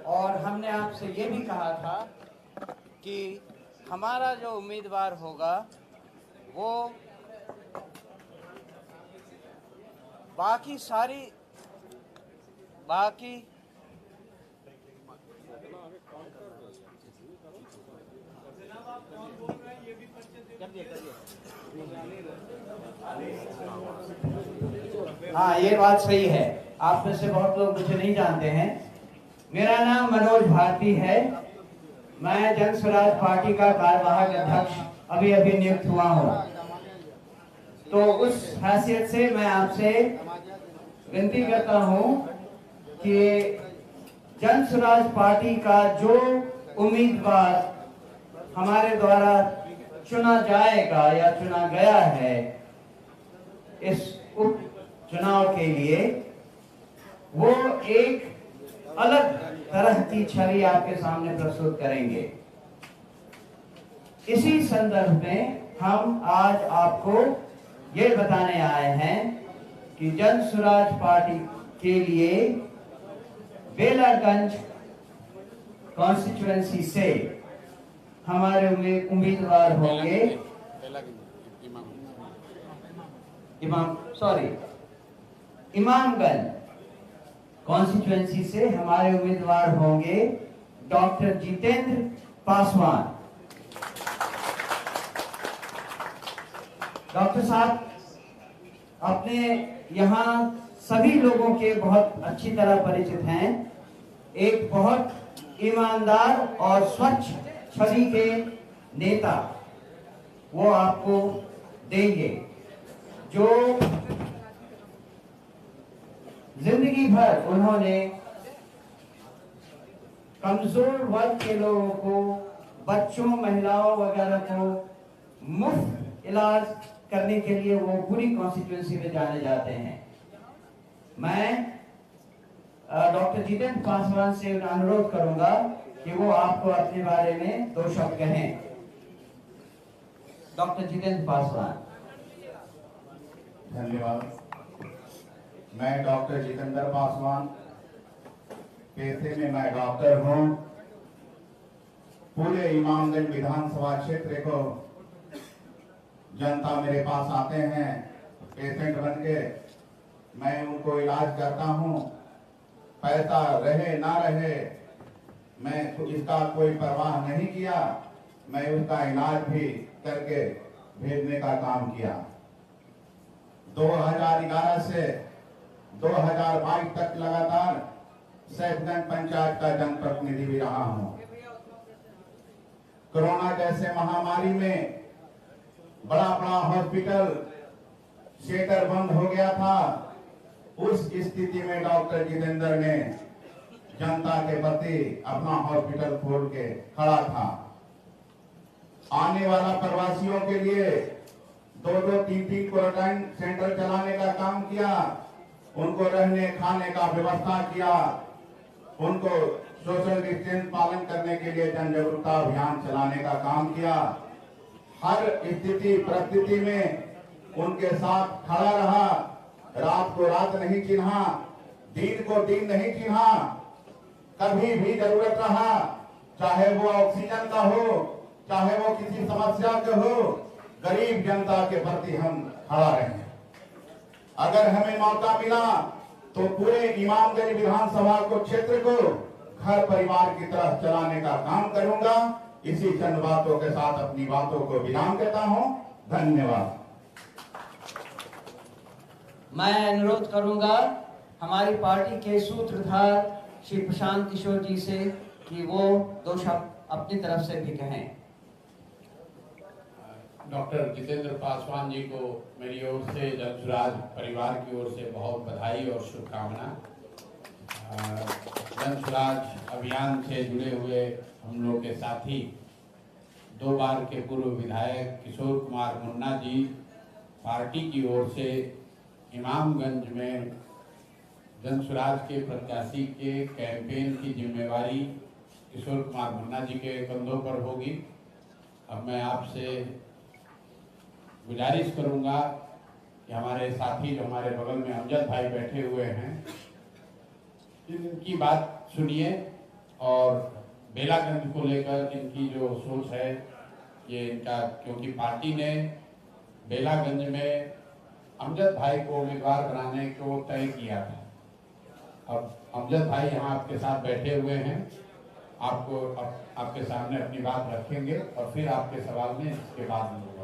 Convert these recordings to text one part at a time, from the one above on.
और हमने आपसे ये भी कहा था कि हमारा जो उम्मीदवार होगा वो बाकी हाँ, ये बात सही है। आप में से बहुत लोग मुझे नहीं जानते हैं। मेरा नाम मनोज भारती है। मैं जन स्वराज पार्टी का कार्यवाहक अध्यक्ष अभी नियुक्त हुआ हूँ। तो उस हैसियत से मैं आपसे विनती करता हूँ कि जन स्वराज पार्टी का जो उम्मीदवार हमारे द्वारा चुना जाएगा या चुना गया है इस उप चुनाव के लिए, वो एक अलग तरह की छवि आपके सामने प्रस्तुत करेंगे। इसी संदर्भ में हम आज आपको ये बताने आए हैं कि जन स्वराज पार्टी के लिए बेलागंज कॉन्स्टिट्यूएंसी से हमारे उम्मीदवार होंगे इमामगंज कॉन्स्टिट्यूएंसी से हमारे उम्मीदवार होंगे डॉक्टर जितेंद्र पासवान। डॉक्टर साहब अपने यहाँ सभी लोगों के बहुत अच्छी तरह परिचित हैं। एक बहुत ईमानदार और स्वच्छ छवि के नेता वो आपको देंगे, जो जिंदगी भर उन्होंने कमजोर वर्ग के लोगों को, बच्चों, महिलाओं वगैरह को मुफ्त इलाज करने के लिए वो पूरी कॉन्स्टिट्यूएंसी में जाने जाते हैं। मैं डॉक्टर जितेंद्र पासवान से अनुरोध करूंगा कि वो आपको अपने बारे में दो शब्द कहें। डॉक्टर जितेंद्र पासवान। धन्यवाद। मैं डॉक्टर जितेंद्र पासवान, पेशे में मैं डॉक्टर हूं। पूरे इमामगंज विधानसभा क्षेत्र को जनता मेरे पास आते हैं पेशेंट बन के, मैं उनको इलाज करता हूं। पैसा रहे ना रहे मैं इसका कोई परवाह नहीं किया, मैं उसका इलाज भी करके भेजने का काम किया। 2011 से 2022 तक लगातार सैफगंज पंचायत का जनप्रतिनिधि भी रहा हूं। कोरोना जैसे महामारी में बड़ा हॉस्पिटल शेटर बंद हो गया था। उस स्थिति में डॉक्टर जितेंद्र ने जनता के प्रति अपना हॉस्पिटल खोल के खड़ा था। आने वाला प्रवासियों के लिए 2-3 क्वारंटाइन सेंटर चलाने का काम किया, उनको रहने खाने का व्यवस्था किया, उनको सोशल डिस्टेंस पालन करने के लिए जन जागरूकता अभियान चलाने का काम किया। हर स्थिति परिस्थिति में उनके साथ खड़ा रहा, रात को रात नहीं चिन्हा, दिन को दिन नहीं चिन्हा। कभी भी जरूरत रहा, चाहे वो ऑक्सीजन का हो, चाहे वो किसी समस्या के हो, गरीब जनता के प्रति हम खड़ा रहे। अगर हमें मौका मिला तो पूरे इमामगंज विधानसभा को क्षेत्र को घर परिवार की तरह चलाने का काम करूंगा। इसी चंद बातों के साथ अपनी बातों को विराम देता हूं। धन्यवाद। मैं अनुरोध करूंगा हमारी पार्टी के सूत्रधार श्री प्रशांत किशोर जी से कि वो दो शब्द अपनी तरफ से भी कहें। डॉक्टर जितेंद्र पासवान जी को मेरी ओर से, जन स्वराज परिवार की ओर से बहुत बधाई और शुभकामना। जन स्वराज अभियान से जुड़े हुए हम लोग के साथी 2 बार के पूर्व विधायक किशोर कुमार मुन्ना जी, पार्टी की ओर से इमामगंज में जन स्वराज के प्रत्याशी के कैंपेन की जिम्मेवारी किशोर कुमार मुन्ना जी के कंधों पर होगी। अब मैं आपसे गुजारिश करूंगा कि हमारे साथी जो हमारे बगल में अमजद भाई बैठे हुए हैं, इनकी बात सुनिए और बेलागंज को लेकर इनकी जो सोच है ये इनका, क्योंकि पार्टी ने बेलागंज में अमजद भाई को उम्मीदवार बनाने को तय किया था। अब अमजद भाई यहाँ आपके साथ बैठे हुए हैं, आपको आपके सामने अपनी बात रखेंगे और फिर आपके सवाल में इसके बाद में होगा।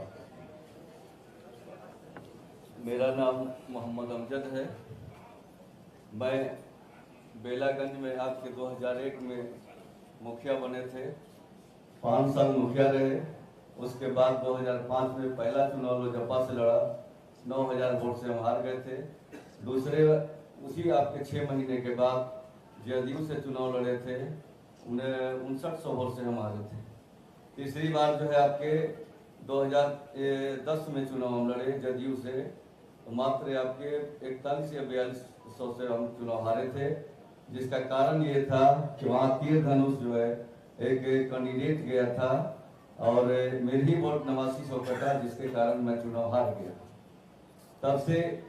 मेरा नाम मोहम्मद अमजद है। मैं बेलागंज में आपके 2001 में मुखिया बने थे, 5 साल मुखिया रहे। उसके बाद 2005 में पहला चुनाव लोजपा से लड़ा, 9000 वोट से हम हार गए थे। दूसरे उसी आपके 6 महीने के बाद जदयू से चुनाव लड़े थे, उन्हें 5900 वोट से हम हारे थे। तीसरी बार जो है आपके 2010 में चुनाव हम लड़े जदयू से, तो मात्र आपके 41 या 4200 से हम चुनाव हारे थे, जिसका कारण ये था कि वहाँ तीर धनुष जो है एक कैंडिडेट गया था और मेरी ही वोट 8900 कटा, जिसके कारण मैं चुनाव हार गया। तब से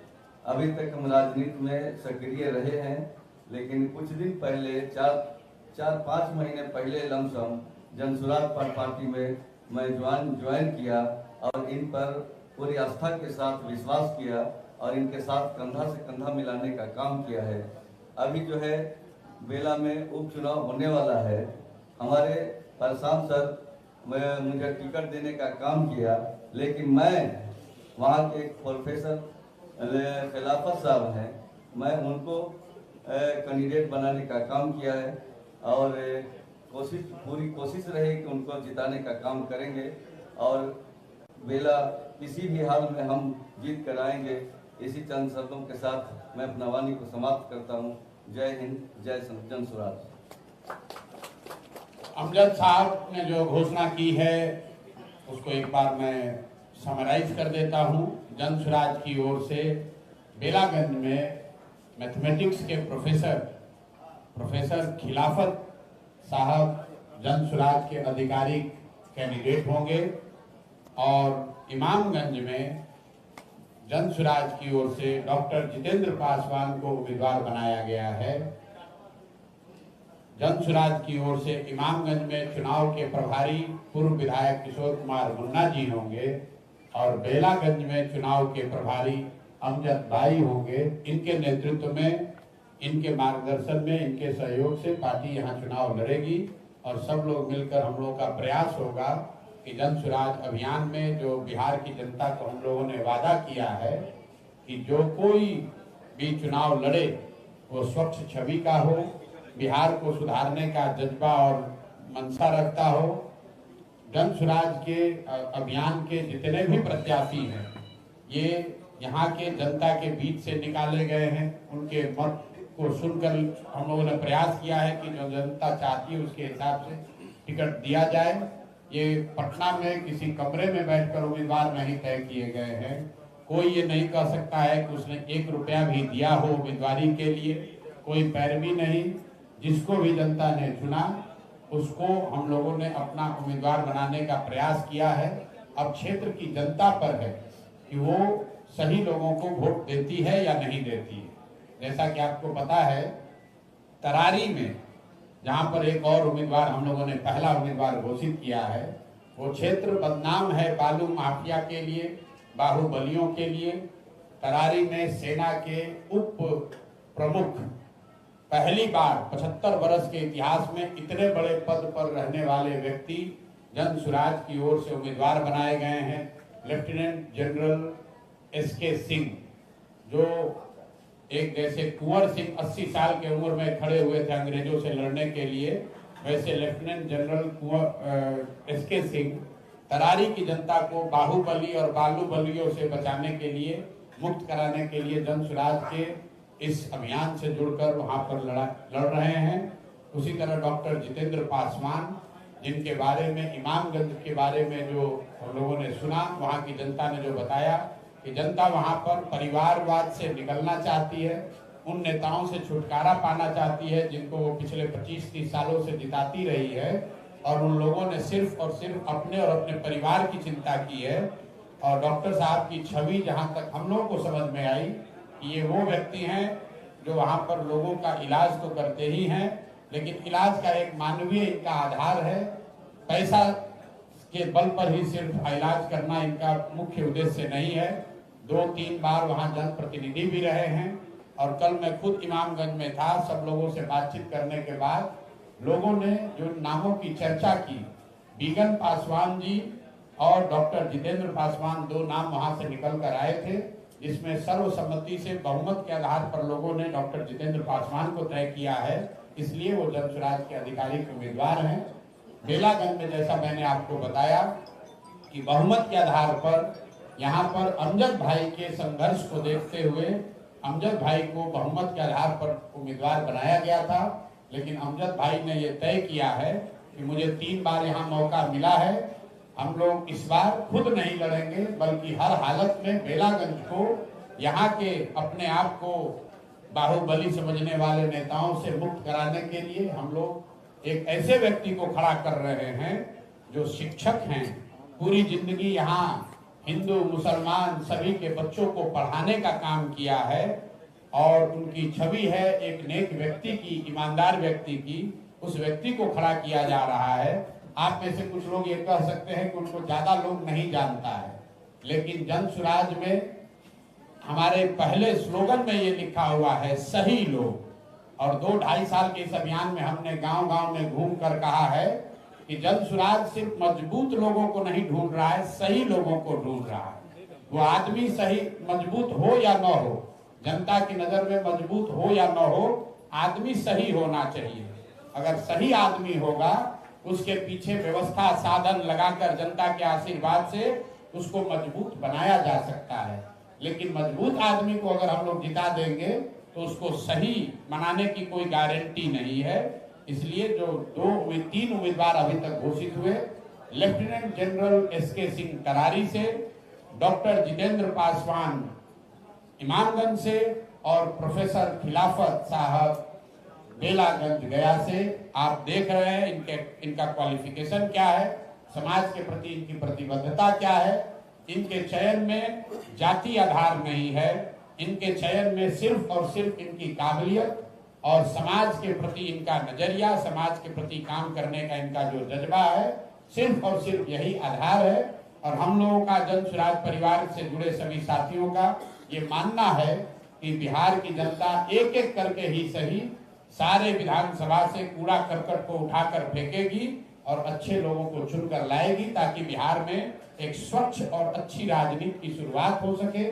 अभी तक हम राजनीति में सक्रिय रहे हैं, लेकिन कुछ दिन पहले 4-5 महीने पहले लमसम जनसुराज पार्टी में मैं ज्वाइन किया और इन पर पूरी आस्था के साथ विश्वास किया और इनके साथ कंधा से कंधा मिलाने का काम किया है। अभी जो है बेला में उपचुनाव होने वाला है। हमारे परशाम सर मुझे टिकट देने का काम किया, लेकिन मैं वहाँ के एक प्रोफेसर खिलाफत साहब हैं, मैं उनको कैंडिडेट बनाने का काम किया है और पूरी कोशिश रही कि उनको जिताने का काम करेंगे और बेला किसी भी हाल में हम जीत कर आएंगे। इसी चंद शब्दों के साथ मैं अपना वाणी को समाप्त करता हूँ। जय हिंद, जय जनसुराज। अमजद साहब ने जो घोषणा की है उसको एक बार मैं समराइज कर देता हूँ। जनसुराज की ओर से बेलागंज में मैथमेटिक्स के प्रोफेसर खिलाफत साहब जनसुराज के आधिकारिक कैंडिडेट होंगे और इमामगंज में जनसुराज की ओर से डॉक्टर जितेंद्र पासवान को उम्मीदवार बनाया गया है। जनसुराज की ओर से इमामगंज में चुनाव के प्रभारी पूर्व विधायक किशोर कुमार मुन्ना जी होंगे और बेलागंज में चुनाव के प्रभारी अमजद भाई होंगे। इनके नेतृत्व में, इनके मार्गदर्शन में, इनके सहयोग से पार्टी यहाँ चुनाव लड़ेगी और सब लोग मिलकर हम लोगों का प्रयास होगा कि जनसुराज अभियान में जो बिहार की जनता को हम लोगों ने वादा किया है कि जो कोई भी चुनाव लड़े वो स्वच्छ छवि का हो, बिहार को सुधारने का जज्बा और मंशा रखता हो। जनसुराज के अभियान के जितने भी प्रत्याशी हैं ये यहाँ के जनता के बीच से निकाले गए हैं। उनके मत को सुनकर हम लोगों ने प्रयास किया है कि जो जनता चाहती है उसके हिसाब से टिकट दिया जाए। ये पटना में किसी कमरे में बैठकर उम्मीदवार नहीं तय किए गए हैं। कोई ये नहीं कह सकता है कि उसने 1 रुपया भी दिया हो उम्मीदवारी के लिए, कोई पैरवी नहीं। जिसको भी जनता ने चुना उसको हम लोगों ने अपना उम्मीदवार बनाने का प्रयास किया है। अब क्षेत्र की जनता पर है कि वो सही लोगों को वोट देती है या नहीं देती है। जैसा कि आपको पता है तरारी में जहां पर एक और उम्मीदवार हम लोगों ने पहला उम्मीदवार घोषित किया है, वो क्षेत्र बदनाम है बालू माफिया के लिए, बाहुबलियों के लिए। तरारी में सेना के उप प्रमुख पहली बार 75 वर्ष के इतिहास में इतने बड़े पद पर रहने वाले व्यक्ति जनसुराज की ओर से उम्मीदवार बनाए गए हैं। लेफ्टिनेंट जनरल एसके सिंह, जो एक जैसे कुंवर सिंह 80 साल के उम्र में खड़े हुए थे अंग्रेजों से लड़ने के लिए, वैसे lieutenant general SK Singh Tarari की जनता को बाहुबली और बालूबलियों से बचाने के लिए, मुक्त कराने के लिए जनसुराज के इस अभियान से जुड़कर वहां पर लड़ रहे हैं। उसी तरह डॉक्टर जितेंद्र पासवान, जिनके बारे में इमामगंज के बारे में जो हम लोगों ने सुना, वहां की जनता ने जो बताया कि जनता वहां पर परिवारवाद से निकलना चाहती है, उन नेताओं से छुटकारा पाना चाहती है जिनको वो पिछले 25-30 सालों से जिताती रही है, और उन लोगों ने सिर्फ और सिर्फ अपने और अपने परिवार की चिंता की है। और डॉक्टर साहब की छवि जहां तक हम लोगों को समझ में आई कि ये वो व्यक्ति हैं जो वहां पर लोगों का इलाज तो करते ही हैं, लेकिन इलाज का एक मानवीय इनका आधार है। पैसा के बल पर ही सिर्फ इलाज करना इनका मुख्य उद्देश्य नहीं है। 2-3 बार वहां जनप्रतिनिधि भी रहे हैं और कल मैं खुद इमामगंज में था। सब लोगों से बातचीत करने के बाद लोगों ने जो नामों की चर्चा की, बिगन पासवान जी और डॉक्टर जितेंद्र पासवान, 2 नाम वहां से निकल कर आए थे, जिसमें सर्वसम्मति से बहुमत के आधार पर लोगों ने डॉक्टर जितेंद्र पासवान को तय किया है, इसलिए वो जन स्वराज के आधिकारिक उम्मीदवार हैं। बेलागंज में जैसा मैंने आपको बताया कि बहुमत के आधार पर यहाँ पर अमजद भाई के संघर्ष को देखते हुए अमजद भाई को बहुमत के आधार पर उम्मीदवार बनाया गया था, लेकिन अमजद भाई ने ये तय किया है कि मुझे 3 बार यहाँ मौका मिला है, हम लोग इस बार खुद नहीं लड़ेंगे, बल्कि हर हालत में बेलागंज को यहाँ के अपने आप को बाहुबली समझने वाले नेताओं से मुक्त कराने के लिए हम लोग एक ऐसे व्यक्ति को खड़ा कर रहे हैं जो शिक्षक हैं, पूरी जिंदगी यहाँ हिंदू मुसलमान सभी के बच्चों को पढ़ाने का काम किया है और उनकी छवि है एक नेक व्यक्ति की, ईमानदार व्यक्ति की। उस व्यक्ति को खड़ा किया जा रहा है। आप में से कुछ लोग ये कह सकते हैं कि उनको ज्यादा लोग नहीं जानता है, लेकिन जन स्वराज में हमारे पहले स्लोगन में ये लिखा हुआ है सही लोग, और 2-2.5 साल के इस अभियान में हमने गांव-गांव में घूम कर कहा है कि जन स्वराज सिर्फ मजबूत लोगों को नहीं ढूंढ रहा है, सही लोगों को ढूंढ रहा है। वो आदमी सही मजबूत हो या न हो, जनता की नजर में मजबूत हो या न हो, आदमी सही होना चाहिए। अगर सही आदमी होगा, उसके पीछे व्यवस्था साधन लगाकर जनता के आशीर्वाद से उसको मजबूत बनाया जा सकता है। लेकिन मजबूत आदमी को अगर हम लोग जिता देंगे तो उसको सही बनाने की कोई गारंटी नहीं है। इसलिए जो 3 उम्मीदवार अभी तक घोषित हुए, लेफ्टिनेंट जनरल SK सिंह करारी से, डॉक्टर जितेंद्र पासवान इमामगंज से और प्रोफेसर खिलाफत साहब बेलागंज गया से, आप देख रहे हैं इनका क्वालिफिकेशन क्या है, समाज के प्रति इनकी प्रतिबद्धता क्या है। इनके चयन में जाति आधार नहीं है, इनके चयन में सिर्फ और सिर्फ इनकी काबिलियत और समाज के प्रति इनका नजरिया, समाज के प्रति काम करने का इनका जो जज्बा है, सिर्फ और सिर्फ यही आधार है। और हम लोगों का जन स्वराज परिवार से जुड़े सभी साथियों का ये मानना है कि बिहार की जनता एक एक करके ही सही सारे विधानसभा से कूड़ा करकट को उठाकर फेंकेगी और अच्छे लोगों को चुनकर लाएगी, ताकि बिहार में एक स्वच्छ और अच्छी राजनीति की शुरुआत हो सके,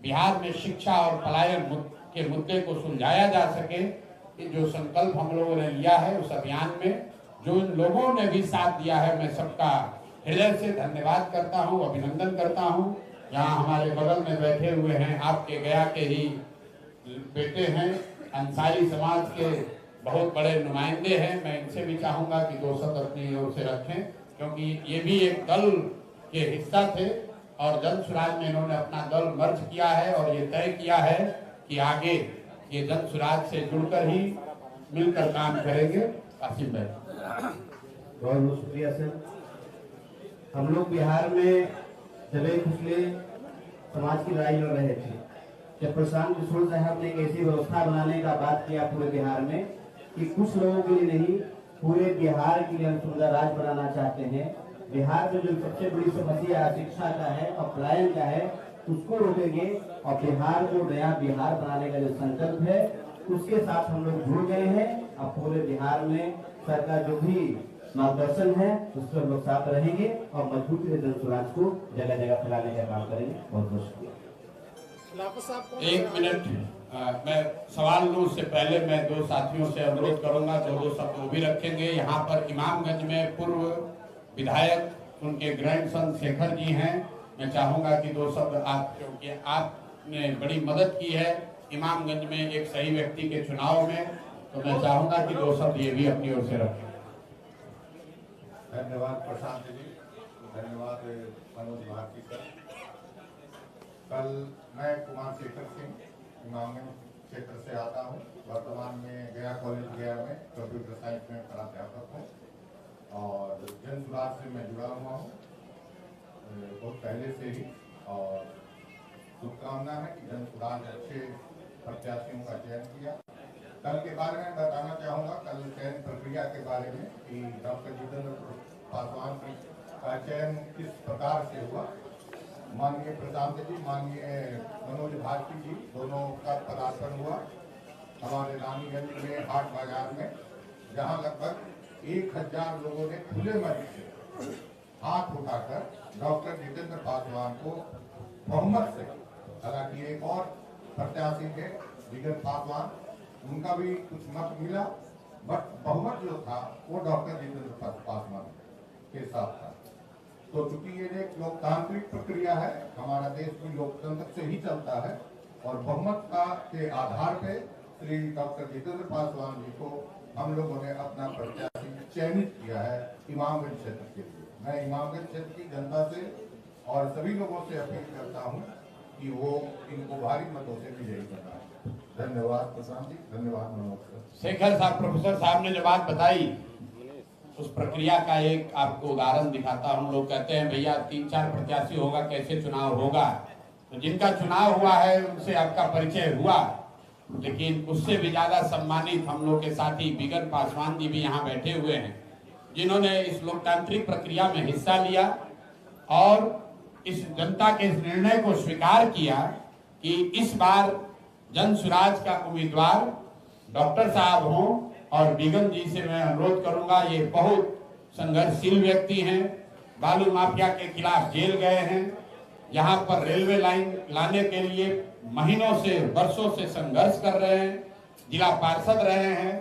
बिहार में शिक्षा और पलायन के मुद्दे को सुलझाया जा सके। जो संकल्प हम लोगों ने लिया है उस अभियान में जो इन लोगों ने भी साथ दिया है, मैं सबका हृदय से धन्यवाद करता हूं, अभिनंदन करता हूं। यहाँ हमारे बगल में बैठे हुए हैं, आपके गया के ही बेटे हैं, अंसारी समाज के बहुत बड़े नुमाइंदे हैं। मैं इनसे भी चाहूंगा कि 2 शब्द अपनी ओर से रखें, क्योंकि ये भी एक दल के हिस्सा थे और जन स्वराज में इन्होंने अपना दल मर्ज किया है और ये तय किया है कि आगे ये जन स्वराज से जुड़कर ही मिलकर काम करेंगे। कासिम भाई बहुत बहुत शुक्रिया सर। हम लोग बिहार में चले खुसले समाज की लड़ाई लड़ रहे थे, जब प्रशांत किशोर साहब ने एक ऐसी व्यवस्था बनाने का बात किया पूरे बिहार में कि कुछ लोगों के लिए नहीं, पूरे बिहार के लिए हम सुंदर राज बनाना चाहते हैं। बिहार में जो सबसे बड़ी समस्या शिक्षा का है और पलायन का है, उसको रोकेंगे और बिहार को नया बिहार बनाने का जो संकल्प है उसके साथ हम लोग जुड़ गए हैं। अब पूरे बिहार में सरकार जो भी मार्गदर्शन है उस पर हम लोग साथ रहेंगे और मजबूती से जन स्वराज को जगह जगह फैलाने का काम करेंगे। बहुत बहुत शुक्रिया। 1 मिनट, मैं सवाल लूं उससे पहले मैं 2 साथियों से अनुरोध करूंगा, 2 शब्द वो भी रखेंगे। यहाँ पर इमामगंज में पूर्व विधायक उनके ग्रैंडसन शेखर जी हैं, मैं चाहूंगा कि 2 शब्द आप, क्योंकि आपने बड़ी मदद की है इमामगंज में एक सही व्यक्ति के चुनाव में, तो मैं चाहूंगा कि 2 शब्द ये भी अपनी ओर से रखें। धन्यवाद प्रशांत जी, धन्यवाद मनोज भारती सर। कल मैं कुमार शेखर सिंह इमामगंज क्षेत्र से आता हूँ, वर्तमान में गया कॉलेज गया में कंप्यूटर साइंस में प्राध्यापक हूँ और जन स्वराज से मैं जुड़ा हुआ हूँ बहुत पहले से ही। और शुभकामना है कि जन सुराज अच्छे प्रत्याशियों का चयन किया। कल के बारे में बताना चाहूँगा, कल चयन प्रक्रिया के बारे में कि डॉक्टर जितेंद्र पासवान का चयन किस प्रकार से हुआ। माननीय प्रशांत जी, माननीय मनोज भारती जी, दोनों का पदार्पण हुआ हमारे रानीगंज में हाट बाजार में, जहां लगभग 1000 लोगों ने खुले मन से हाथ उठाकर डॉक्टर जितेंद्र पासवान को बहुमत से, हालांकि एक और प्रत्याशी थे विगत पासवान, उनका भी कुछ मत मिला, बट बहुमत जो था वो डॉक्टर जितेंद्र पासवान के साथ था। तो चूंकि ये एक लोकतांत्रिक प्रक्रिया है, हमारा देश भी लोकतंत्र से ही चलता है और बहुमत के आधार पे श्री डॉक्टर जितेंद्र पासवान जी को हम लोगों ने अपना प्रत्याशी चयनित किया है इमामगंज क्षेत्र के लिए। मैं इमामगंज क्षेत्र की जनता से और सभी लोगों से अपील करता हूं कि वो इनको भारी मतों से विजयी बनाएं। धन्यवाद प्रशांत जी, धन्यवाद मनोज। शेखर साहब, प्रोफेसर साहब ने जो बात बताई उस प्रक्रिया का एक आपको उदाहरण दिखाता हूं। लोग कहते हैं भैया 3-4 प्रत्याशी होगा, कैसे चुनाव होगा। तो जिनका चुनाव हुआ है उनसे आपका परिचय हुआ, लेकिन उससे भी ज्यादा सम्मानित हम लोग के साथी बिगन पासवान जी भी यहाँ बैठे हुए हैं, जिन्होंने इस लोकतांत्रिक प्रक्रिया में हिस्सा लिया और इस जनता के इस निर्णय को स्वीकार किया कि इस बार जन सुराज का उम्मीदवार डॉक्टर साहब हों। और बिगन जी से मैं अनुरोध करूंगा, ये बहुत संघर्षशील व्यक्ति हैं, बालू माफिया के खिलाफ जेल गए हैं, यहाँ पर रेलवे लाइन लाने के लिए महीनों से वर्षों से संघर्ष कर रहे हैं, जिला पार्षद रहे हैं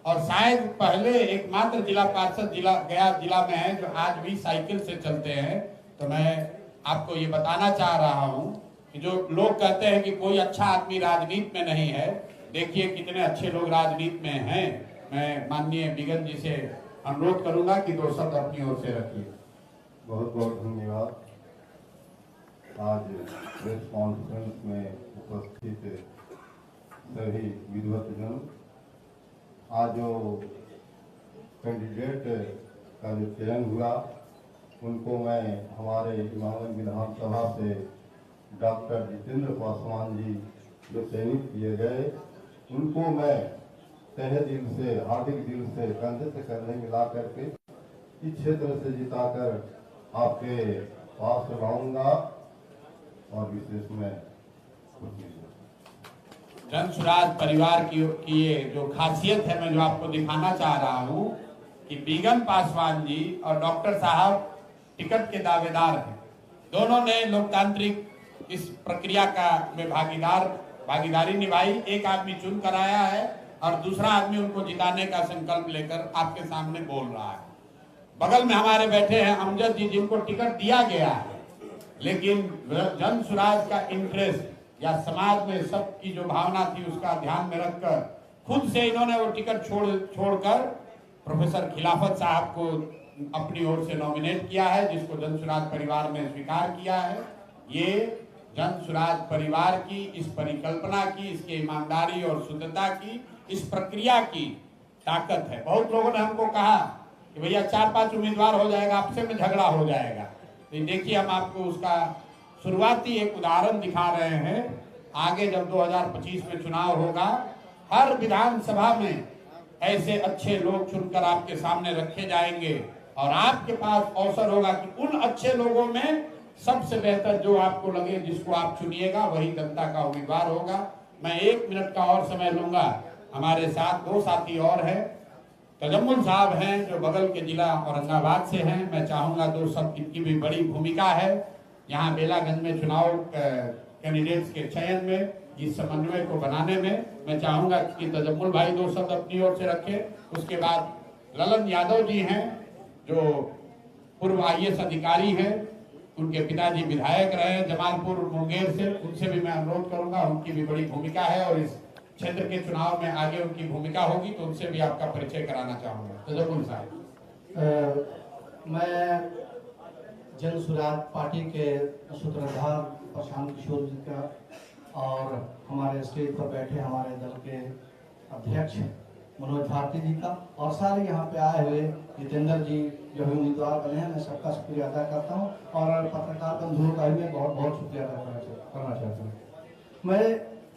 और शायद पहले एकमात्र जिला पार्षद गया जिला में है जो आज भी साइकिल से चलते हैं। तो मैं आपको ये बताना चाह रहा हूँ कि जो लोग कहते हैं कि कोई अच्छा आदमी राजनीति में नहीं है, देखिए कितने अच्छे लोग राजनीति में हैं। मैं माननीय बिगन जी से अनुरोध करूंगा कि 2 शब्द अपनी ओर से रखिए। बहुत बहुत धन्यवाद। आज प्रेस कॉन्फ्रेंस में उपस्थित सभी विधिवत जन, आज जो कैंडिडेट का जो चयन हुआ उनको मैं हमारे इमामगंज विधानसभा से डॉक्टर जितेंद्र पासवान जी जो चयनित किए गए, उनको मैं तहे दिल से, हार्दिक दिल से, कंधे से कंधे मिला करके इस क्षेत्र से जिताकर आपके पास लाऊंगा और विशेष में जन सुराज परिवार की ये जो खासियत है, मैं जो आपको दिखाना चाह रहा हूँ कि बिगन पासवान जी और डॉक्टर साहब टिकट के दावेदार हैं। दोनों ने लोकतांत्रिक इस प्रक्रिया का में भागीदारी निभाई। एक आदमी चुन कर आया है और दूसरा आदमी उनको जिताने का संकल्प लेकर आपके सामने बोल रहा है। बगल में हमारे बैठे हैं अमजद जी, जिनको टिकट दिया गया है, लेकिन जन सुराज का इंटरेस्ट या समाज में सबकी जो भावना थी उसका ध्यान में रखकर खुद से इन्होंने वो टिकट छोड़कर प्रोफेसर खिलाफत साहब को अपनी ओर से नॉमिनेट किया है, जिसको जन सुराज परिवार ने स्वीकार किया है। ये जन सुराज परिवार की इस परिकल्पना की, इसके ईमानदारी और शुद्धता की, इस प्रक्रिया की ताकत है। बहुत लोगों ने हमको कहा कि भैया 4-5 उम्मीदवार हो जाएगा, आपसे में झगड़ा हो जाएगा। तो देखिए, हम आपको उसका शुरुआती एक उदाहरण दिखा रहे हैं। आगे जब 2025 में चुनाव होगा, हर विधानसभा में ऐसे अच्छे लोग चुनकर आपके सामने रखे जाएंगे और आपके पास अवसर होगा कि उन अच्छे लोगों में सबसे बेहतर जो आपको लगे, जिसको आप चुनिएगा, वही जनता का उम्मीदवार होगा। मैं 1 मिनट का और समय लूंगा। हमारे साथ 2 साथी और हैं, तजम्मुल साहब हैं जो बगल के जिला औरंगाबाद से हैं। मैं चाहूंगा 2 शब्द, इनकी भी बड़ी भूमिका है यहाँ बेलागंज में चुनाव कैंडिडेट्स के चयन में, इस समन्वय को बनाने में। मैं चाहूंगा कि तजम्मुल भाई 2 शब्द अपनी ओर से रखें। उसके बाद ललन यादव जी हैं जो पूर्व IAS अधिकारी हैं, उनके पिताजी विधायक रहे जमालपुर मुंगेर से, उनसे भी मैं अनुरोध करूंगा, उनकी भी बड़ी भूमिका है और इस क्षेत्र के चुनाव में आगे उनकी भूमिका होगी, तो उनसे भी आपका परिचय कराना चाहूंगा। तजम्मुल साहब। मैं जन सुराज पार्टी के सूत्रधार प्रशांत किशोर जी का और हमारे स्टेज पर बैठे हमारे दल के अध्यक्ष मनोज भारती जी का और सारे यहाँ पे आए हुए जितेंद्र जी जो है उम्मीदवार बने हैं, मैं सबका शुक्रिया अदा करता हूँ और पत्रकार बंधुओं का भी मैं बहुत बहुत शुक्रिया अदा करना चाहता हूँ। मैं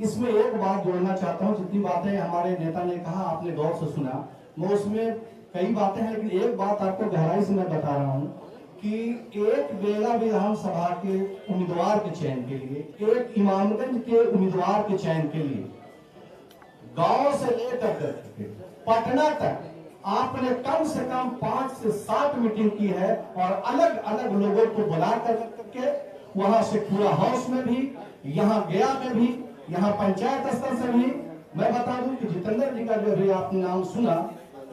इसमें एक बात जोड़ना चाहता हूँ, जितनी बातें हमारे नेता ने कहा आपने गौर से सुना, मैं उसमें कई बातें हैं लेकिन एक बात आपको गहराई से मैं बता रहा हूँ कि एक बेला विधानसभा के उम्मीदवार के चयन के लिए, एक इमामगंज के उम्मीदवार के चयन के लिए गांव से लेकर पटना तक आपने कम से कम 5 से 7 मीटिंग की है और अलग अलग लोगों को बुला करके वहां से पूरा हाउस में भी, यहाँ गया में भी, यहाँ पंचायत स्तर से भी। मैं बता दूं कि जितेंद्र जी का जो भी आपने नाम सुना,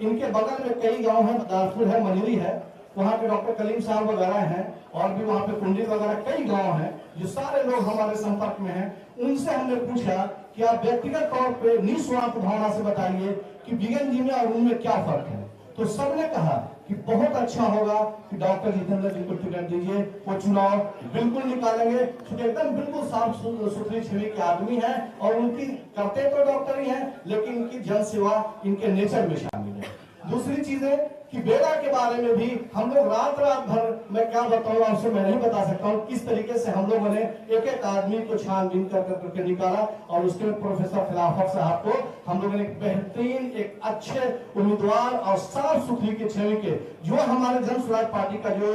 इनके बगल में कई गांव हैं, दारपुर है, मनूरी है, वहाँ पे डॉक्टर कलीम साहब वगैरह हैं और भी वहाँ पे कुंडी वगैरह कई गांव हैं जो सारे लोग हमारे संपर्क में हैं। उनसे हमने पूछा कि आप व्यक्तिगत तौर पे निस्वार्थ भावना से बताइए कि बिगन जी में और उनमें क्या फर्क है। तो सबने कहा कि बहुत अच्छा होगा कि डॉक्टर जितेंद्र जी को टिकट दीजिए, वो चुनाव बिल्कुल निकालेंगे, क्योंकि एकदम बिल्कुल साफ सुथरी छवि के आदमी है और उनकी करते तो डॉक्टर ही है लेकिन उनकी जन सेवा इनके नेचर में शामिल है। दूसरी चीज है कि बेड़ा के बारे में भी हम लोग रात भर, मैं क्या बताऊं आपसे, मैं नहीं बता सकता हूं किस तरीके से हम लोगों ने एक एक आदमी को छानबीन करके निकाला और उसके प्रोफेसर खिलाफत साहब को हम लोगों ने बेहतरीन, एक अच्छे उम्मीदवार और साफ सुथरी के छवि के, जो हमारे जन स्वराज पार्टी का जो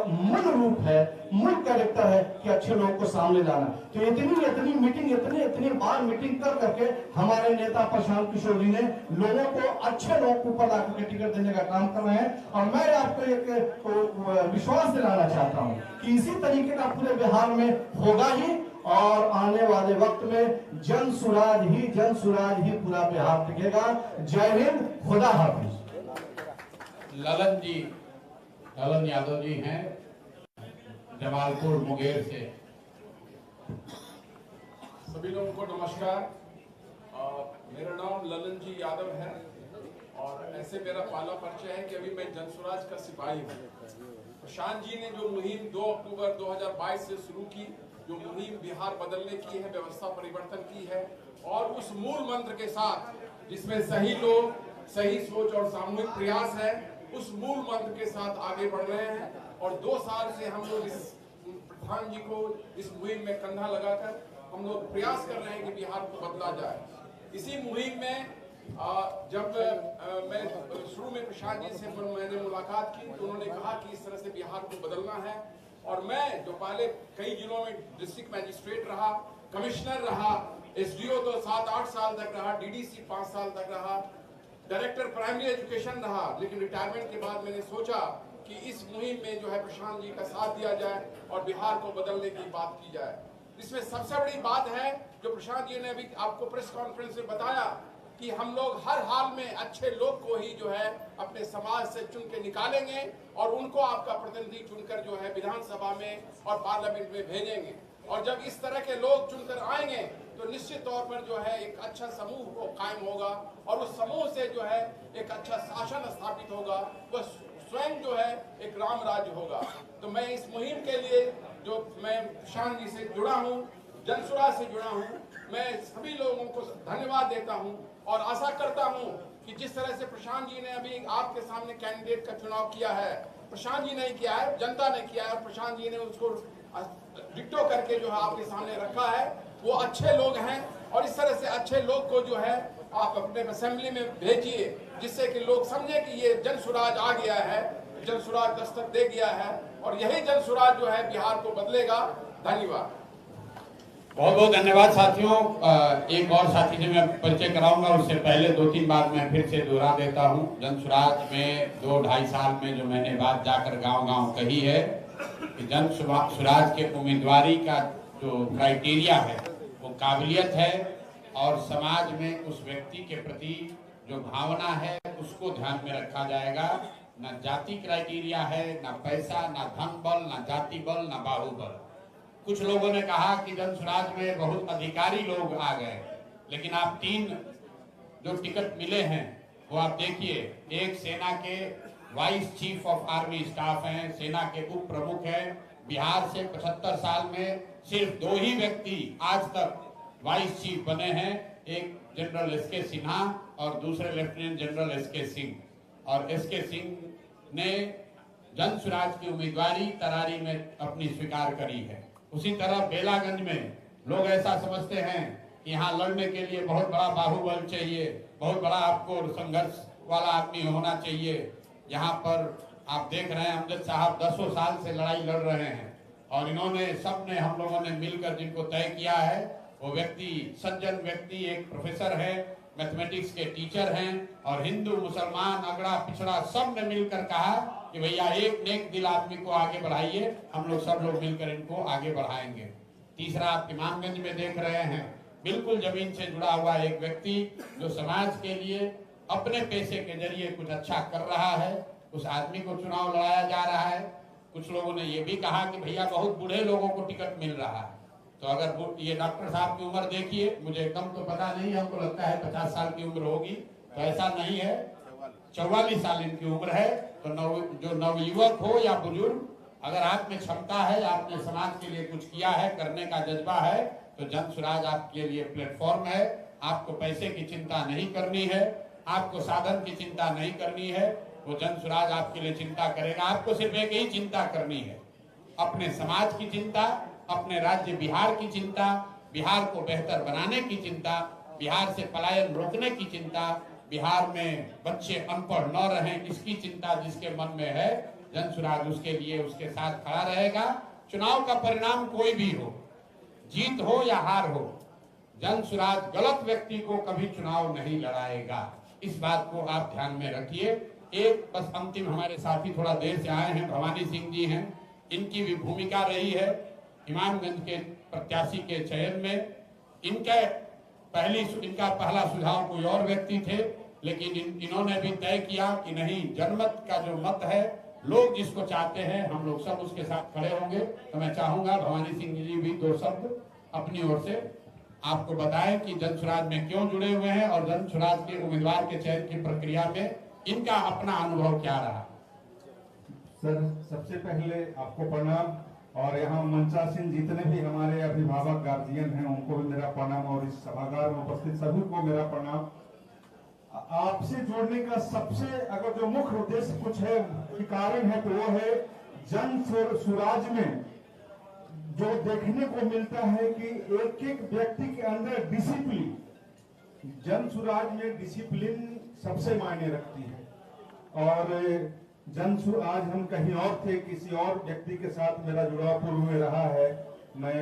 मूल रूप है, मूल कैरेक्टर है कि अच्छे लोगों को सामने लाना। तो इतनी मीटिंग, इतनी बार मीटिंग कर करके हमारे नेता प्रशांत किशोर जी ने लोगों को, अच्छे लोगों को ऊपर लाकर के टिकट देने का काम कर रहे हैं। और मैं आपको एक विश्वास दिलाना चाहता हूं कि इसी तरीके का पूरे बिहार में होगा ही और आने वाले वक्त में जन सुराज ही पूरा बिहार दिखेगा। जय हिंद, खुदा हाफिज। ललन यादव जी हैं जमालपुर मुंगेर से। सभी लोगों को नमस्कार। मेरा नाम ललन जी यादव है और ऐसे मेरा पहला परिचय है कि अभी मैं जनसुराज का सिपाही हूँ। प्रशांत जी ने जो मुहिम 2 अक्टूबर 2022 से शुरू की, जो मुहिम बिहार बदलने की है, व्यवस्था परिवर्तन की है, और उस मूल मंत्र के साथ जिसमें सही लोग, सही सोच और सामूहिक प्रयास है, उस मूल मंत्र के साथ आगे बढ़ रहे हैं। और 2 साल से हम लोग इस प्रधान जी को इस मुहिम में कंधा लगाकर हम लोग प्रयास कर रहे हैं कि बिहार को बदला जाए। इसी मुहिम में जब मैं शुरू में प्रशांत जी से मैंने मुलाकात की तो उन्होंने कहा कि इस तरह से बिहार को बदलना है। और मैं जो पहले कई जिलों में डिस्ट्रिक्ट मैजिस्ट्रेट रहा, कमिश्नर रहा, एसडीओ तो 7-8 साल तक रहा, डीडीसी 5 साल तक रहा, डायरेक्टर प्राइमरी एजुकेशन रहा, लेकिन रिटायरमेंट के बाद मैंने सोचा कि इस मुहिम में जो है प्रशांत जी का साथ दिया जाए और बिहार को बदलने की बात की जाए। इसमें सबसे बड़ी बात है जो प्रशांत जी ने अभी आपको प्रेस कॉन्फ्रेंस में बताया कि हम लोग हर हाल में अच्छे लोग को ही जो है अपने समाज से चुन के निकालेंगे और उनको आपका प्रतिनिधि चुनकर जो है विधानसभा में और पार्लियामेंट में भेजेंगे। और जब इस तरह के लोग चुनकर आएंगे तो निश्चित तौर पर जो है एक अच्छा समूह कायम होगा और उस समूह से जो है एक अच्छा शासन स्थापित होगा, वह स्वयं जो है एक राम राज्य होगा। तो मैं इस मुहिम के लिए जो मैं प्रशांत जी से जुड़ा हूँ, जनसुराज से जुड़ा हूँ, मैं सभी लोगों को धन्यवाद देता हूँ और आशा करता हूँ कि जिस तरह से प्रशांत जी ने अभी आपके सामने कैंडिडेट का चुनाव किया है, प्रशांत जी नहीं किया है, जनता ने किया है और प्रशांत जी ने उसको डिक्टो करके जो है आपके सामने रखा है, वो अच्छे लोग हैं। और इस तरह से अच्छे लोग को जो है आप अपने असेंबली में भेजिए जिससे कि लोग समझे कि ये जनसुराज आ गया है, जनसुराज दस्तक दे गया है और यही जनसुराज जो है बिहार को बदलेगा। धन्यवाद। बहुत बहुत धन्यवाद साथियों। एक और साथी से मैं परिचय कराऊंगा, उससे पहले 2-3 बार मैं फिर से दोहरा देता हूं। जनसुराज में 2-2.5 साल में जो मैंने बात जाकर गांव-गांव कही है कि जनसुराज के उम्मीदवारी का जो क्राइटेरिया है वो काबिलियत है और समाज में उस व्यक्ति के प्रति जो भावना है उसको ध्यान में रखा जाएगा। न जाति क्राइटेरिया है, न पैसा, न धन बल, न जाति बल, न बाहुबल। कुछ लोगों ने कहा कि जनसुराज में बहुत अधिकारी लोग आ गए, लेकिन आप 3 जो टिकट मिले हैं वो आप देखिए। एक सेना के vice chief of army staff हैं, सेना के उप प्रमुख हैं। बिहार से 75 साल में सिर्फ 2 ही व्यक्ति आज तक वाइस चीफ बने हैं। एक जनरल एसके सिन्हा और दूसरे लेफ्टिनेंट जनरल एसके सिंह। और एसके सिंह ने जन स्वराज की उम्मीदवारी तरारी में अपनी स्वीकार करी है। उसी तरह बेलागंज में लोग ऐसा समझते हैं कि यहाँ लड़ने के लिए बहुत बड़ा बाहुबल चाहिए, बहुत बड़ा आपको संघर्ष वाला आदमी होना चाहिए। यहाँ पर आप देख रहे हैं अमजद साहब 10 साल से लड़ाई लड़ रहे हैं और इन्होंने सबने हम लोगों ने मिलकर जिनको तय किया है वो व्यक्ति सज्जन व्यक्ति एक प्रोफेसर है, मैथमेटिक्स के टीचर हैं और हिंदू मुसलमान अगड़ा पिछड़ा सब ने मिलकर कहा कि भैया एक नेक दिल आदमी को आगे बढ़ाइए, हम लोग सब लोग मिलकर इनको आगे बढ़ाएंगे। तीसरा आप इमामगंज में देख रहे हैं बिल्कुल जमीन से जुड़ा हुआ एक व्यक्ति जो समाज के लिए अपने पैसे के जरिए कुछ अच्छा कर रहा है, उस आदमी को चुनाव लड़ाया जा रहा है। कुछ लोगों ने ये भी कहा कि भैया बहुत बूढ़े लोगों को टिकट मिल रहा है, तो अगर ये डॉक्टर साहब की उम्र देखिए, मुझे एकदम तो पता नहीं है, हमको लगता है 50 साल की उम्र होगी, तो ऐसा नहीं है, 44 साल इनकी उम्र है। तो जो नवयुवक हो या बुजुर्ग, अगर आप में क्षमता है, आपने समाज के लिए कुछ किया है, करने का जज्बा है, तो जन स्वराज आपके लिए प्लेटफॉर्म है। आपको पैसे की चिंता नहीं करनी है, आपको साधन की चिंता नहीं करनी है, वो जन स्वराज आपके लिए चिंता करेगा। आपको सिर्फ एक ही चिंता करनी है, अपने समाज की चिंता, अपने राज्य बिहार की चिंता, बिहार को बेहतर बनाने की चिंता, बिहार से पलायन रोकने की चिंता, बिहार में बच्चे अनपढ़ न रहें इसकी चिंता जिसके मन में है, जन स्वराज उसके लिए उसके साथ खड़ा रहेगा। चुनाव का परिणाम कोई भी हो, जीत हो या हार हो, जन स्वराज गलत व्यक्ति को कभी चुनाव नहीं लड़ाएगा। इस बात को आप ध्यान में रखिए। एक बस अंतिम, हमारे साथी थोड़ा देर से आए हैं, भवानी सिंह जी हैं, इनकी भी भूमिका रही है इमामगंज के प्रत्याशी के चयन में। इनका पहला सुझाव कोई और व्यक्ति थे, लेकिन इन्होंने भी तय किया कि नहीं, जनमत का जो मत है, लोग जिसको चाहते हैं हम लोग सब उसके साथ खड़े होंगे। तो मैं चाहूंगा भवानी सिंह जी भी 2 शब्द अपनी ओर से आपको बताएं कि जन स्वराज में क्यों जुड़े हुए हैं और जन स्वराज के उम्मीदवार के चयन की प्रक्रिया में इनका अपना अनुभव क्या रहा। सर, सबसे पहले आपको प्रणाम, और यहाँ मंचासीन जितने भी हमारे अभिभावक गार्जियन हैं उनको भी मेरा प्रणाम, और इस सभागार में उपस्थित सभी को मेरा प्रणाम। आपसे जोड़ने का सबसे अगर जो मुख्य उद्देश्य कुछ है, कारण है, तो वो है जन स्वराज में जो देखने को मिलता है कि एक एक व्यक्ति के अंदर डिसिप्लिन, जन स्वराज में डिसिप्लिन सबसे मायने रखती है। और आज हम कहीं और थे, किसी और व्यक्ति के साथ मेरा जुड़ाव पूर्व में रहा है। मैं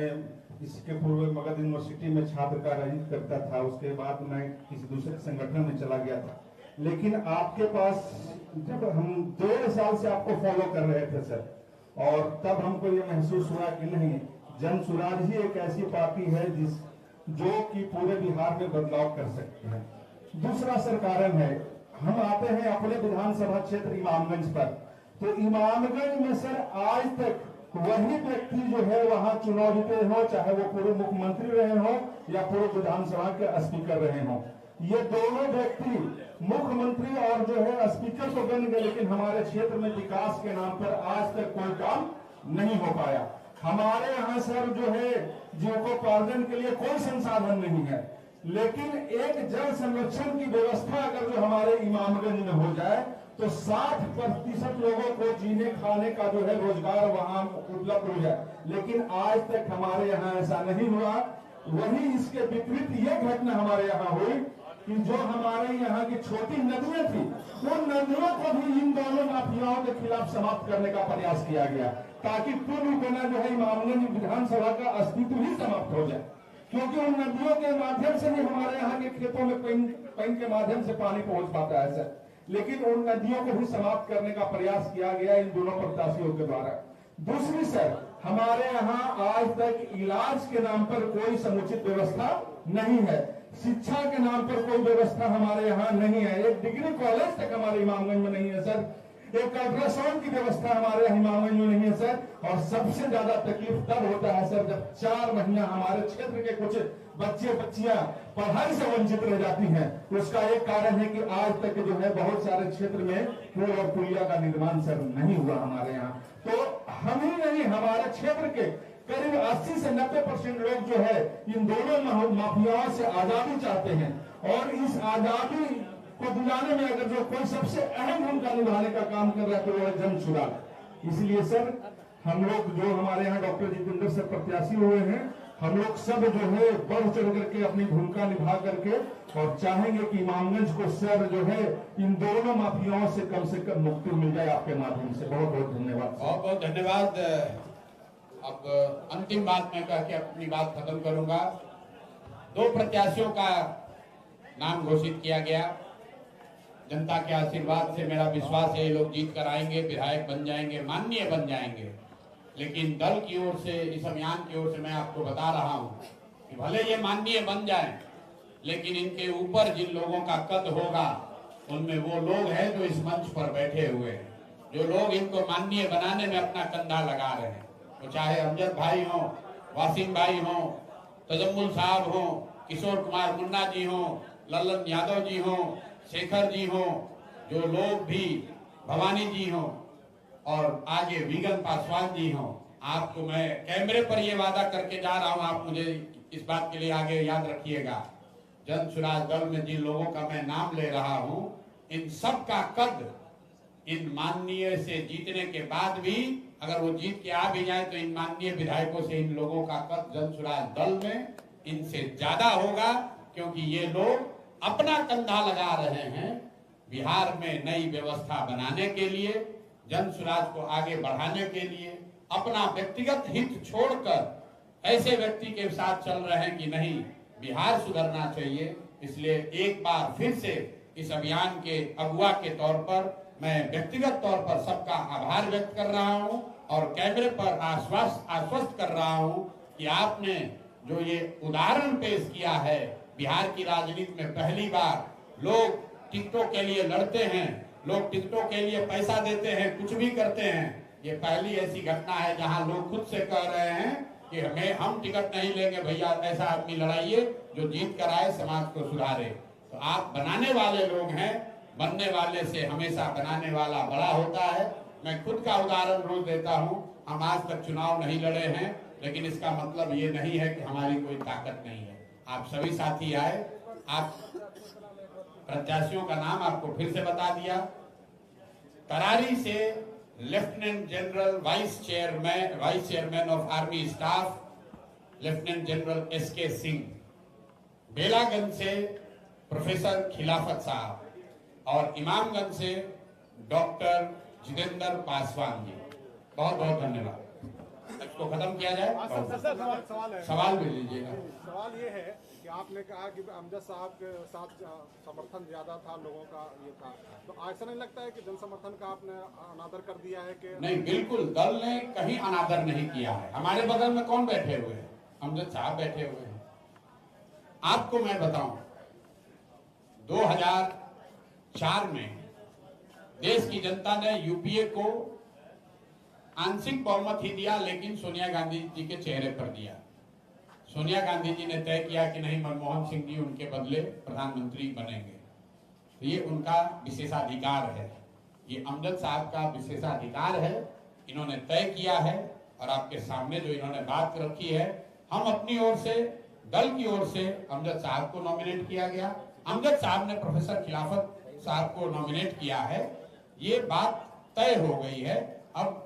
इसके पूर्व मगध यूनिवर्सिटी में छात्र का राजनीति करता था, उसके बाद मैं किसी दूसरे संगठन में चला गया था। लेकिन आपके पास जब हम 1.5 साल से आपको फॉलो कर रहे थे सर, और तब हमको ये महसूस हुआ कि नहीं, जन स्वराज ही एक ऐसी पार्टी है जो कि पूरे बिहार में बदलाव कर सकती है। दूसरा सर कारण है, हम आते हैं अपने विधानसभा क्षेत्र इमामगंज पर, तो इमामगंज में सर आज तक वही व्यक्ति जो है वहां चुनाव जीते हो, चाहे वो पूर्व मुख्यमंत्री रहे हो या पूर्व विधानसभा के स्पीकर रहे हो। ये दोनों व्यक्ति मुख्यमंत्री और जो है स्पीकर तो बन गए, लेकिन हमारे क्षेत्र में विकास के नाम पर आज तक कोई काम नहीं हो पाया। हमारे यहाँ सर जो है जीविकोपार्जन के लिए कोई संसाधन नहीं है, लेकिन एक जल संरक्षण की व्यवस्था अगर जो हमारे इमामगंज में हो जाए तो 60% लोगों को जीने खाने का जो है रोजगार वहां उपलब्ध हो जाए। लेकिन आज तक हमारे यहाँ ऐसा नहीं हुआ। वही इसके विपरीत ये घटना हमारे यहाँ हुई कि जो हमारे यहाँ की छोटी नदियां थी, उन नदियों को भी इन दोनों माफियाओं के खिलाफ समाप्त करने का प्रयास किया गया, ताकि पूर्व बना जो है इमामगंज विधानसभा का अस्तित्व ही समाप्त हो जाए। क्योंकि उन नदियों के माध्यम से भी हमारे यहाँ के खेतों में पैन के माध्यम से पानी पहुंच पाता है सर, लेकिन उन नदियों को भी समाप्त करने का प्रयास किया गया इन दोनों प्रत्याशियों के द्वारा। दूसरी सर, हमारे यहाँ आज तक इलाज के नाम पर कोई समुचित व्यवस्था नहीं है, शिक्षा के नाम पर कोई व्यवस्था हमारे यहाँ नहीं है, एक डिग्री कॉलेज तक हमारे इमामगंज में नहीं है सर, एक अल्ट्रासाउंड की व्यवस्था हमारे इमामगंज में नहीं है सर। और सबसे ज्यादा तकलीफ तब होता है सर जब 4 महीना हमारे क्षेत्र के कुछ बच्चे बच्चियां पढ़ाई से वंचित रह जाती हैं। उसका एक कारण है कि आज तक जो है बहुत सारे क्षेत्र में पुल और पुलिया का निर्माण सर नहीं हुआ हमारे यहाँ। तो हम ही नहीं, हमारे क्षेत्र के करीब 80 से 90% लोग जो है इन दोनों माफियाओं से आजादी चाहते हैं, और इस आजादी को दिलाने में अगर जो कोई सबसे अहम भूमिका निभाने का काम कर रहा है तो वो है जन सुराग। इसलिए सर हम लोग जो हमारे यहाँ डॉक्टर जितेंद्र सर प्रत्याशी हुए हैं, हम लोग सब जो है बढ़ चढ़ करके अपनी भूमिका निभा करके और चाहेंगे कि इमामगंज को सर जो है इन दोनों माफियाओं से कम मुक्ति मिल जाए आपके माध्यम से। बहुत बहुत धन्यवाद। बहुत बहुत धन्यवाद। अब अंतिम बात मैं कह के अपनी बात खत्म करूंगा। 2 प्रत्याशियों का नाम घोषित किया गया। जनता के आशीर्वाद से मेरा विश्वास है ये लोग जीत कर आएंगे, विधायक बन जाएंगे, माननीय बन जाएंगे। लेकिन दल की ओर से, इस अभियान की ओर से मैं आपको बता रहा हूं कि भले ये माननीय बन जाएं, लेकिन इनके ऊपर जिन लोगों का कद होगा उनमें वो लोग हैं जो इस मंच पर बैठे हुए हैं, जो लोग इनको माननीय बनाने में अपना कंधा लगा रहे हैं। तो चाहे अमजद भाई हो, वासिम भाई हो, तजम्मुल साहब हो, किशोर कुमार मुन्ना जी हो, ललन यादव जी हो, शेखर जी हो, जो लोग भी, भवानी जी हो और आगे विगन पासवान जी हो, आपको मैं कैमरे पर ये वादा करके जा रहा हूं, आप मुझे इस बात के लिए आगे याद रखिएगा। जन सुराज दल में जिन लोगों का मैं नाम ले रहा हूं, इन सब का कद इन माननीय से जीतने के बाद भी, अगर वो जीत के आ भी जाए तो इन माननीय विधायकों से इन लोगों का कद जन सुराज दल में इनसे ज्यादा होगा, क्योंकि ये लोग अपना कंधा लगा रहे हैं बिहार में नई व्यवस्था बनाने के लिए, जन सुराज को आगे बढ़ाने के लिए, अपना व्यक्तिगत हित छोड़कर ऐसे व्यक्ति के साथ चल रहे हैं कि नहीं बिहार सुधरना चाहिए। इसलिए एक बार फिर से इस अभियान के अगुवा के तौर पर मैं व्यक्तिगत तौर पर सबका आभार व्यक्त कर रहा हूं और कैमरे पर आश्वस्त कर रहा हूं कि आपने जो ये उदाहरण पेश किया है, बिहार की राजनीति में पहली बार लोग टिकटों के लिए लड़ते हैं, लोग टिकटों के लिए पैसा देते हैं, कुछ भी करते हैं। ये पहली ऐसी घटना है जहां लोग खुद से कह रहे हैं कि हम टिकट नहीं लेंगे भैया, ऐसा आदमी लड़ाइए जो जीत कर आए, समाज को सुधारे। तो आप बनाने वाले लोग हैं, बनने वाले से हमेशा बनाने वाला बड़ा होता है। मैं खुद का उदाहरण रोज देता हूं। हम आज तक चुनाव नहीं लड़े हैं, लेकिन इसका मतलब ये नहीं है कि हमारी कोई ताकत नहीं है। आप सभी साथी आए, आप प्रत्याशियों का नाम आपको फिर से बता दिया। करारी से lieutenant general vice chairman of army staff lieutenant general SK Singh, Belaganj से प्रोफेसर खिलाफत साहब और इमामगंज से डॉक्टर जितेंद्र पासवान जी। बहुत बहुत धन्यवाद। इसको खत्म किया जाए। सवाल भी लीजिएगा। सवाल ये है कि आपने कहा कि अमजद साहब के साथ समर्थन ज्यादा था, लोगों का ये था, तो ऐसा नहीं लगता है कि जन समर्थन का आपने अनादर कर दिया है? कि नहीं, बिल्कुल दल ने कहीं अनादर नहीं किया है। हमारे बगल में कौन बैठे हुए हैं? अमजद साहब बैठे हुए हैं। आपको मैं बताऊं, 2004 में देश की जनता ने यूपीए को आंशिक बहुमत ही दिया, लेकिन सोनिया गांधी जी के चेहरे पर दिया। सोनिया गांधी जी ने तय किया कि नहीं, मनमोहन सिंह जी उनके बदले प्रधानमंत्री बनेंगे। तो ये उनका विशेषाधिकार है, ये अमजद साहब का विशेषाधिकार है। इन्होंने तय किया है और आपके सामने जो इन्होंने बात रखी है, हम अपनी ओर से, दल की ओर से अमजद साहब को नॉमिनेट किया गया, अमजद साहब ने प्रोफेसर खिलाफत साहब को नॉमिनेट किया है। ये बात तय हो गई है। अब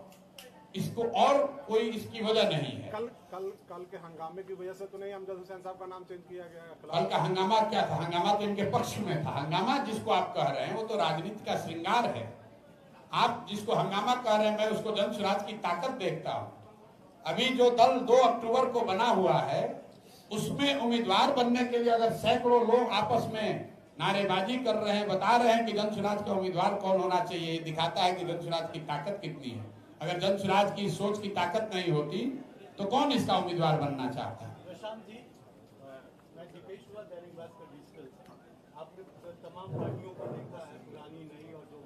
इसको और कोई इसकी वजह नहीं है। कल के हंगामे की वजह से तो नहीं अमजद हुसैन साहब का नाम चेंज किया गया? कल का हंगामा क्या था? हंगामा तो इनके पक्ष में था। हंगामा जिसको आप कह रहे हैं वो तो राजनीति का श्रृंगार है। आप जिसको हंगामा कह रहे हैं, मैं उसको जन सुराज की ताकत देखता हूँ। अभी जो दल 2 अक्टूबर को बना हुआ है, उसमें उम्मीदवार बनने के लिए अगर सैकड़ों लोग आपस में नारेबाजी कर रहे हैं, बता रहे हैं कि जन सुराज का उम्मीदवार कौन होना चाहिए, दिखाता है कि जन सुराज की ताकत कितनी है। अगर जन सुराज की सोच की ताकत नहीं होती तो कौन इसका उम्मीदवार बनना चाहता है? प्रशांत जी, मैं दीपेश हुआ दैनिक भास्कर डिजिटल। आपने तमाम पार्टियों को देखा है, पुरानी नई, और जो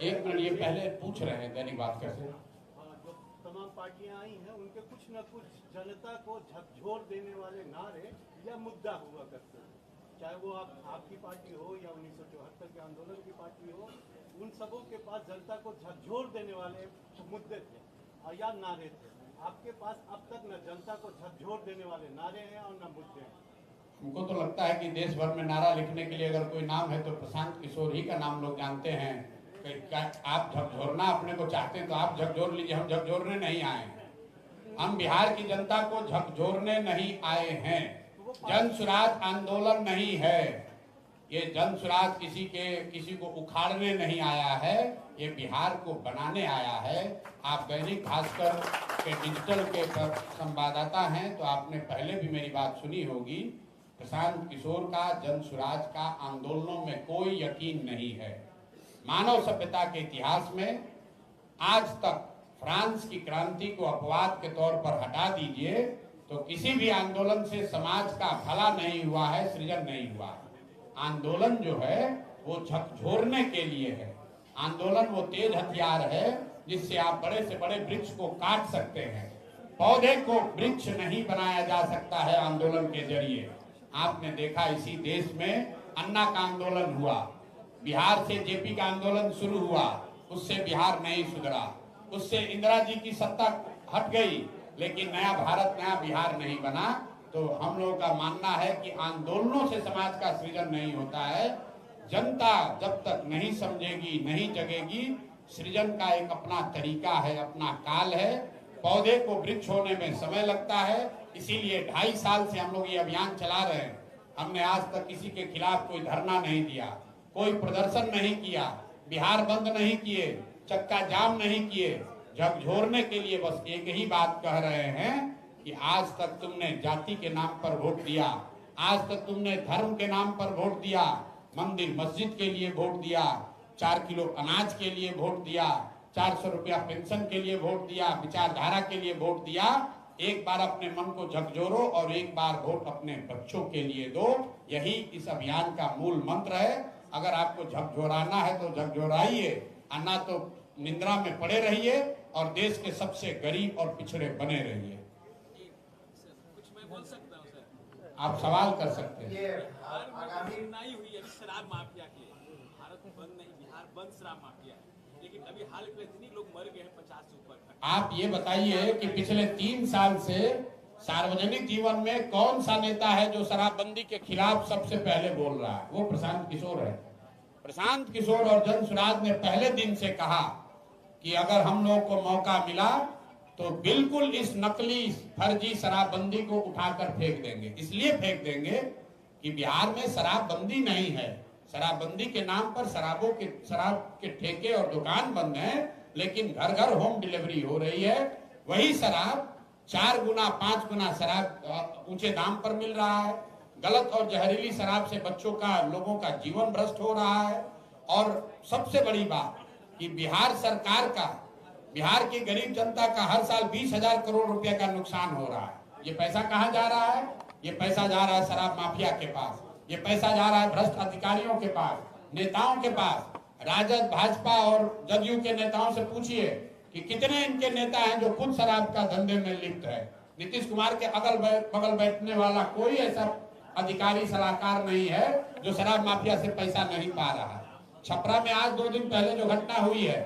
एक मिनट, ये पहले पूछ रहे हैं दैनिक भास्कर से। जो तमाम पार्टियां आई हैं, उनके कुछ न कुछ जनता को झकझोर देने वाले नारे या मुद्दा हुआ करते हैं, चाहे वो आपकी पार्टी हो या 1974 के आंदोलन की पार्टी हो। उन सबों के पास जनता को झकझोर देने वाले मुद्दे थे या नारे थे। आपके पास अब तक न जनता को झकझोर देने वाले नारे हैं और न मुद्दे हैं। हमको तो लगता है कि देश भर में नारा लिखने के लिए अगर कोई नाम है तो प्रशांत किशोर ही का नाम लोग जानते हैं। आप झकझोरना अपने को चाहते हैं तो आप झकझोर लीजिए, हम झकझोरने नहीं आए हैं। हम बिहार की जनता को झकझोरने नहीं आए हैं। जन सुराज आंदोलन नहीं है ये, जन सुराज किसी को उखाड़ने नहीं आया है, ये बिहार को बनाने आया है। आप दैनिक भास्कर के डिजिटल के संवाददाता हैं तो आपने पहले भी मेरी बात सुनी होगी। प्रशांत किशोर का जन सुराज का आंदोलनों में कोई यकीन नहीं है। मानव सभ्यता के इतिहास में आज तक फ्रांस की क्रांति को अपवाद के तौर पर हटा दीजिए तो किसी भी आंदोलन से समाज का भला नहीं हुआ है, सृजन नहीं हुआ है। आंदोलन जो है वो झकझोरने के लिए है। आंदोलन वो तेज हथियार है जिससे आप बड़े से बड़े वृक्ष को काट सकते हैं। पौधे को वृक्ष नहीं बनाया जा सकता है आंदोलन के जरिए। आपने देखा इसी देश में अन्ना का आंदोलन हुआ, बिहार से जेपी का आंदोलन शुरू हुआ, उससे बिहार नहीं सुधरा, उससे इंदिरा जी की सत्ता हट गई, लेकिन नया भारत नया बिहार नहीं बना। तो हम लोगों का मानना है कि आंदोलनों से समाज का सृजन नहीं होता है। जनता जब तक नहीं समझेगी, नहीं जगेगी, सृजन का एक अपना तरीका है, अपना काल है। पौधे को वृक्ष होने में समय लगता है, इसीलिए 2.5 साल से हम लोग ये अभियान चला रहे हैं। हमने आज तक किसी के खिलाफ कोई धरना नहीं दिया, कोई प्रदर्शन नहीं किया, बिहार बंद नहीं किए, चक्का जाम नहीं किए। झकझोरने के लिए बस एक ही बात कह रहे हैं कि आज तक तुमने जाति के नाम पर वोट दिया, आज तक तुमने धर्म के नाम पर वोट दिया, मंदिर मस्जिद के लिए वोट दिया, 4 किलो अनाज के लिए वोट दिया, 400 रुपया पेंशन के लिए वोट दिया, विचारधारा के लिए वोट दिया। एक बार अपने मन को झकझोरो और एक बार वोट अपने बच्चों के लिए दो। यही इस अभियान का मूल मंत्र है। अगर आपको झकझोराना है तो झकझोराइए, अन्ना तो निंद्रा में पड़े रहिए और देश के सबसे गरीब और पिछड़े बने रहिए। आप सवाल कर सकते हैं। नहीं हुई अभी शराब माफिया के, भारत बंद नहीं, बिहार बंद शराब माफिया है, लेकिन अभी हाल में इतनी लोग मर गए हैं 50 से ऊपर। आप ये बताइए कि पिछले 3 साल से सार्वजनिक जीवन में कौन सा नेता है जो शराबबंदी के खिलाफ सबसे पहले बोल रहा है? वो प्रशांत किशोर है। प्रशांत किशोर और जन सुराज ने पहले दिन से कहा कि अगर हम लोग को मौका मिला तो बिल्कुल इस नकली फर्जी शराबबंदी को उठाकर फेंक देंगे। इसलिए फेंक देंगे कि बिहार में शराबबंदी नहीं है। शराबबंदी के नाम पर शराब के ठेके और दुकान बंद हैं, लेकिन घर घर होम डिलीवरी हो रही है। वही शराब 4 गुना 5 गुना शराब ऊंचे दाम पर मिल रहा है। गलत और जहरीली शराब से बच्चों का, लोगों का जीवन भ्रष्ट हो रहा है। और सबसे बड़ी बात कि बिहार सरकार का, बिहार की गरीब जनता का हर साल 20,000 करोड़ रुपए का नुकसान हो रहा है। ये पैसा कहाँ जा रहा है? ये पैसा जा रहा है शराब माफिया के पास, ये पैसा जा रहा है भ्रष्ट अधिकारियों के पास, नेताओं के पास। राजद, भाजपा और जदयू के नेताओं से पूछिए कि कितने इनके नेता हैं जो खुद शराब का धंधे में लिप्त है। नीतीश कुमार के अगल बगल बैठने वाला कोई ऐसा अधिकारी सलाहकार नहीं है जो शराब माफिया से पैसा नहीं पा रहा है। छपरा में आज 2 दिन पहले जो घटना हुई है,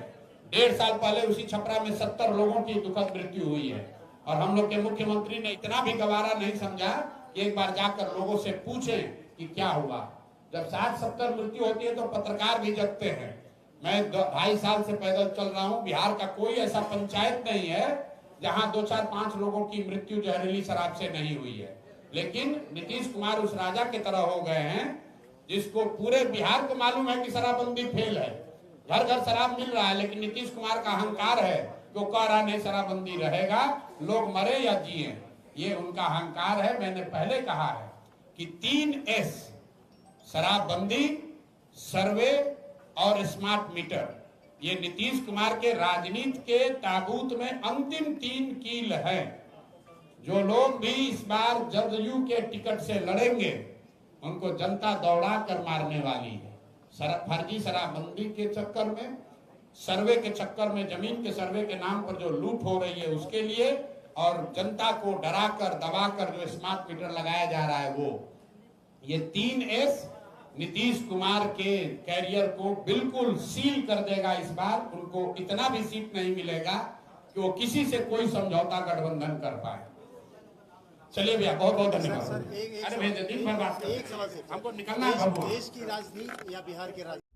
1.5 साल पहले उसी छपरा में 70 लोगों की दुखद मृत्यु हुई है। और हम लोग के मुख्यमंत्री ने इतना भी गवारा नहीं समझा कि एक बार जाकर लोगों से पूछें कि क्या हुआ। जब 60-70 मृत्यु होती है तो पत्रकार भी जगते हैं। मैं 2.5 साल से पैदल चल रहा हूँ, बिहार का कोई ऐसा पंचायत नहीं है जहाँ 2, 4, 5 लोगों की मृत्यु जहरीली शराब से नहीं हुई है। लेकिन नीतीश कुमार उस राजा की तरह हो गए हैं जिसको पूरे बिहार को मालूम है कि शराबबंदी फेल है, घर घर शराब मिल रहा है, लेकिन नीतीश कुमार का अहंकार है कि वो कह रहा नहीं शराबबंदी रहेगा, लोग मरे या जिए। ये उनका अहंकार है। मैंने पहले कहा है कि 3S, शराबबंदी, सर्वे और स्मार्ट मीटर, ये नीतीश कुमार के राजनीति के ताबूत में अंतिम 3 कील हैं। जो लोग भी इस बार जदयू के टिकट से लड़ेंगे उनको जनता दौड़ा कर मारने वाली है। फर्जी शराबबंदी के चक्कर में, सर्वे के चक्कर में, जमीन के सर्वे के नाम पर जो लूट हो रही है उसके लिए, और जनता को डरा कर दबा कर जो स्मार्ट मीटर लगाया जा रहा है वो, ये 3S नीतीश कुमार के कैरियर को बिल्कुल सील कर देगा। इस बार उनको इतना भी सीट नहीं मिलेगा कि वो किसी से कोई समझौता गठबंधन कर पाए। चलिए भैया, बहुत बहुत धन्यवाद। अरे भैया दिन भर बात कर, एक सवाल से हमको निकलना है। देश की राजनीति या बिहार की राजनीति